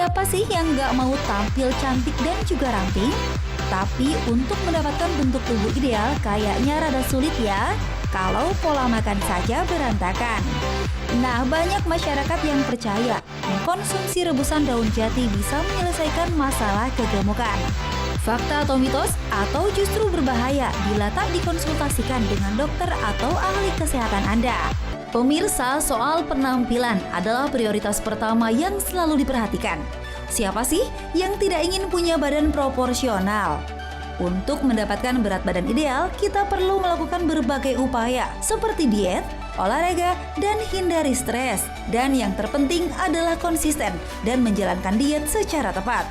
Siapa sih yang nggak mau tampil cantik dan juga ramping? Tapi untuk mendapatkan bentuk tubuh ideal kayaknya rada sulit ya, kalau pola makan saja berantakan. Nah, banyak masyarakat yang percaya mengkonsumsi rebusan daun jati bisa menyelesaikan masalah kegemukan. Fakta atau mitos, atau justru berbahaya bila tak dikonsultasikan dengan dokter atau ahli kesehatan Anda? Pemirsa, soal penampilan adalah prioritas pertama yang selalu diperhatikan. Siapa sih yang tidak ingin punya badan proporsional? Untuk mendapatkan berat badan ideal, kita perlu melakukan berbagai upaya seperti diet, olahraga, dan hindari stres. Dan yang terpenting adalah konsisten dan menjalankan diet secara tepat.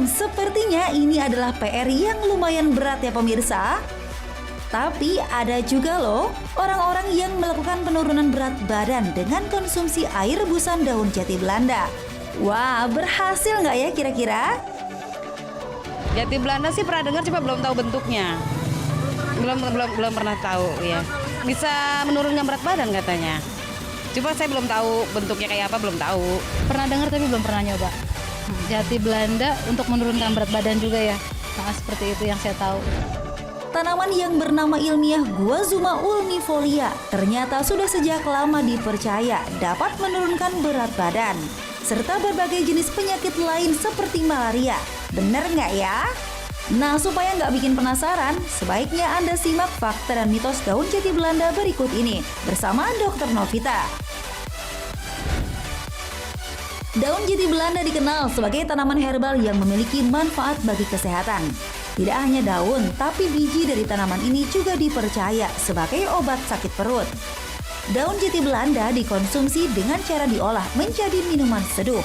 Sepertinya ini adalah PR yang lumayan berat ya pemirsa. Tapi ada juga loh orang-orang yang melakukan penurunan berat badan dengan konsumsi air rebusan daun jati Belanda. Wah, berhasil nggak ya kira-kira? Jati Belanda sih pernah dengar, cuma belum tahu bentuknya. Belum pernah tahu ya. Bisa menurunkan berat badan katanya. Cuma saya belum tahu bentuknya kayak apa, belum tahu. Pernah dengar tapi belum pernah nyoba. Jati Belanda untuk menurunkan berat badan juga ya. Nah, seperti itu yang saya tahu. Tanaman yang bernama ilmiah Guazuma ulmifolia ternyata sudah sejak lama dipercaya dapat menurunkan berat badan, serta berbagai jenis penyakit lain seperti malaria. Bener nggak ya? Nah, supaya nggak bikin penasaran, sebaiknya Anda simak fakta dan mitos daun jati Belanda berikut ini bersama Dr. Novita. Daun jati Belanda dikenal sebagai tanaman herbal yang memiliki manfaat bagi kesehatan. Tidak hanya daun, tapi biji dari tanaman ini juga dipercaya sebagai obat sakit perut. Daun jati Belanda dikonsumsi dengan cara diolah menjadi minuman seduh.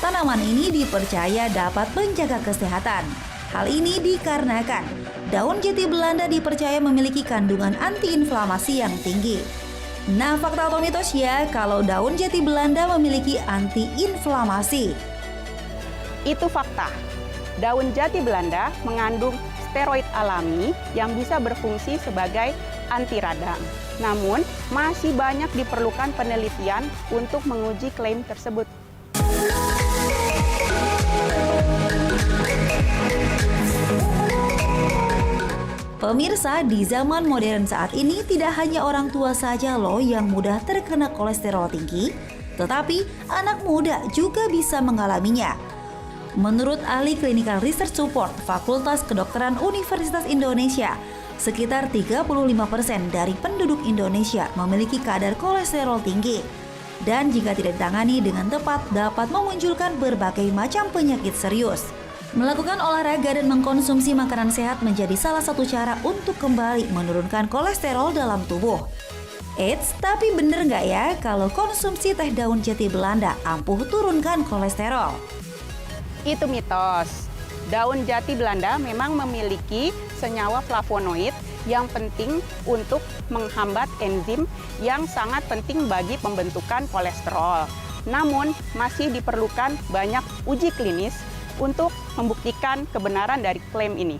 Tanaman ini dipercaya dapat menjaga kesehatan. Hal ini dikarenakan daun jati Belanda dipercaya memiliki kandungan antiinflamasi yang tinggi. Nah, fakta atau mitos ya, kalau daun jati Belanda memiliki antiinflamasi? Itu fakta. Daun jati Belanda mengandung steroid alami yang bisa berfungsi sebagai anti radang. Namun, masih banyak diperlukan penelitian untuk menguji klaim tersebut. Pemirsa, di zaman modern saat ini tidak hanya orang tua saja loh yang mudah terkena kolesterol tinggi, tetapi anak muda juga bisa mengalaminya. Menurut ahli Clinical Research Support Fakultas Kedokteran Universitas Indonesia, sekitar 35% dari penduduk Indonesia memiliki kadar kolesterol tinggi. Dan jika tidak ditangani dengan tepat dapat memunculkan berbagai macam penyakit serius. Melakukan olahraga dan mengkonsumsi makanan sehat menjadi salah satu cara untuk kembali menurunkan kolesterol dalam tubuh. Eits, tapi bener nggak ya kalau konsumsi teh daun jati Belanda ampuh turunkan kolesterol? Itu mitos. Daun jati Belanda memang memiliki senyawa flavonoid yang penting untuk menghambat enzim yang sangat penting bagi pembentukan kolesterol. Namun, masih diperlukan banyak uji klinis untuk membuktikan kebenaran dari klaim ini.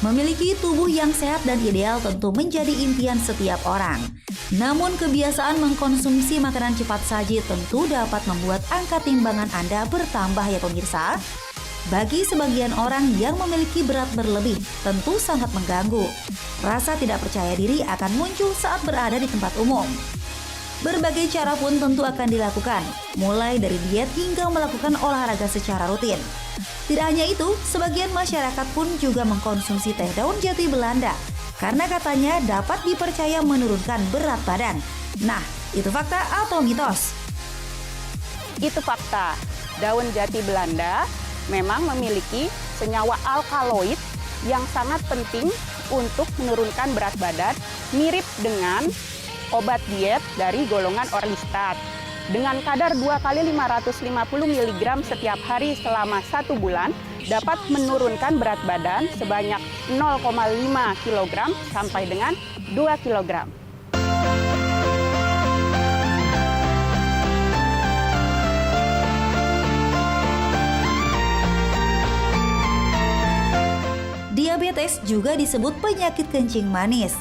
Memiliki tubuh yang sehat dan ideal tentu menjadi impian setiap orang. Namun kebiasaan mengkonsumsi makanan cepat saji tentu dapat membuat angka timbangan Anda bertambah ya pemirsa. Bagi sebagian orang yang memiliki berat berlebih tentu sangat mengganggu. Rasa tidak percaya diri akan muncul saat berada di tempat umum. Berbagai cara pun tentu akan dilakukan, mulai dari diet hingga melakukan olahraga secara rutin. Tidak hanya itu, sebagian masyarakat pun juga mengkonsumsi teh daun jati Belanda karena katanya dapat dipercaya menurunkan berat badan. Nah, itu fakta atau mitos? Itu fakta. Daun jati Belanda memang memiliki senyawa alkaloid yang sangat penting untuk menurunkan berat badan, mirip dengan obat diet dari golongan orlistat. Dengan kadar 2 kali 550 mg setiap hari selama 1 bulan, dapat menurunkan berat badan sebanyak 0,5 kg sampai dengan 2 kg. Diabetes juga disebut penyakit kencing manis.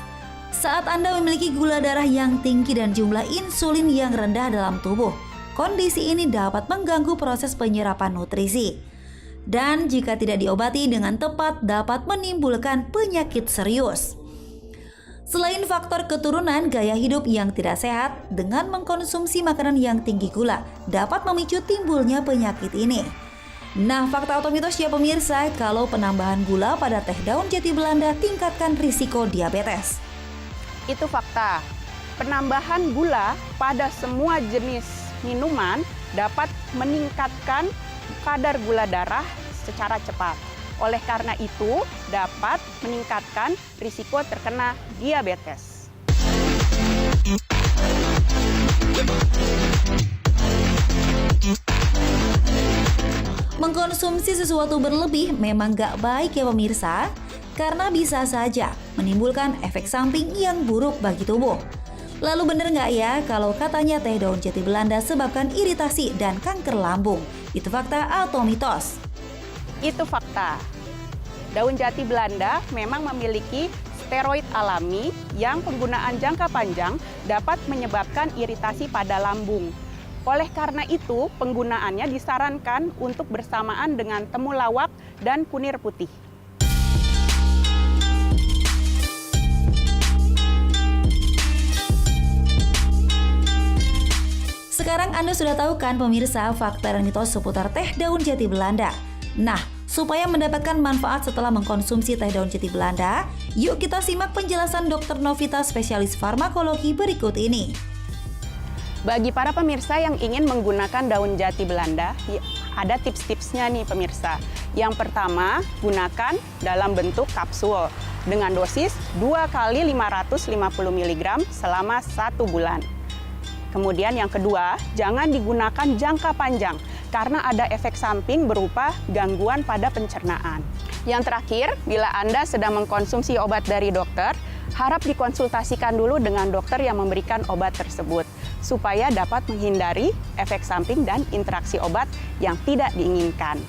Saat Anda memiliki gula darah yang tinggi dan jumlah insulin yang rendah dalam tubuh, kondisi ini dapat mengganggu proses penyerapan nutrisi. Dan jika tidak diobati dengan tepat dapat menimbulkan penyakit serius. Selain faktor keturunan, gaya hidup yang tidak sehat dengan mengkonsumsi makanan yang tinggi gula dapat memicu timbulnya penyakit ini. Nah, fakta atau mitos ya pemirsa, kalau penambahan gula pada teh daun jati Belanda tingkatkan risiko diabetes. Itu fakta. Penambahan gula pada semua jenis minuman dapat meningkatkan kadar gula darah secara cepat. Oleh karena itu, dapat meningkatkan risiko terkena diabetes. Mengkonsumsi sesuatu berlebih memang gak baik ya pemirsa, karena bisa saja menimbulkan efek samping yang buruk bagi tubuh. Lalu bener gak ya kalau katanya teh daun jati Belanda sebabkan iritasi dan kanker lambung? Itu fakta atau mitos? Itu fakta. Daun jati Belanda memang memiliki steroid alami yang penggunaan jangka panjang dapat menyebabkan iritasi pada lambung. Oleh karena itu, penggunaannya disarankan untuk bersamaan dengan temulawak dan kunir putih. Sekarang Anda sudah tahu kan pemirsa fakta dan mitos seputar teh daun jati Belanda. Nah, supaya mendapatkan manfaat setelah mengkonsumsi teh daun jati Belanda, yuk kita simak penjelasan Dr. Novita, spesialis farmakologi berikut ini. Bagi para pemirsa yang ingin menggunakan daun jati Belanda, ada tips-tipsnya nih pemirsa. Yang pertama, gunakan dalam bentuk kapsul dengan dosis 2 kali 550 mg selama 1 bulan. Kemudian yang kedua, jangan digunakan jangka panjang karena ada efek samping berupa gangguan pada pencernaan. Yang terakhir, bila Anda sedang mengkonsumsi obat dari dokter, harap dikonsultasikan dulu dengan dokter yang memberikan obat tersebut supaya dapat menghindari efek samping dan interaksi obat yang tidak diinginkan.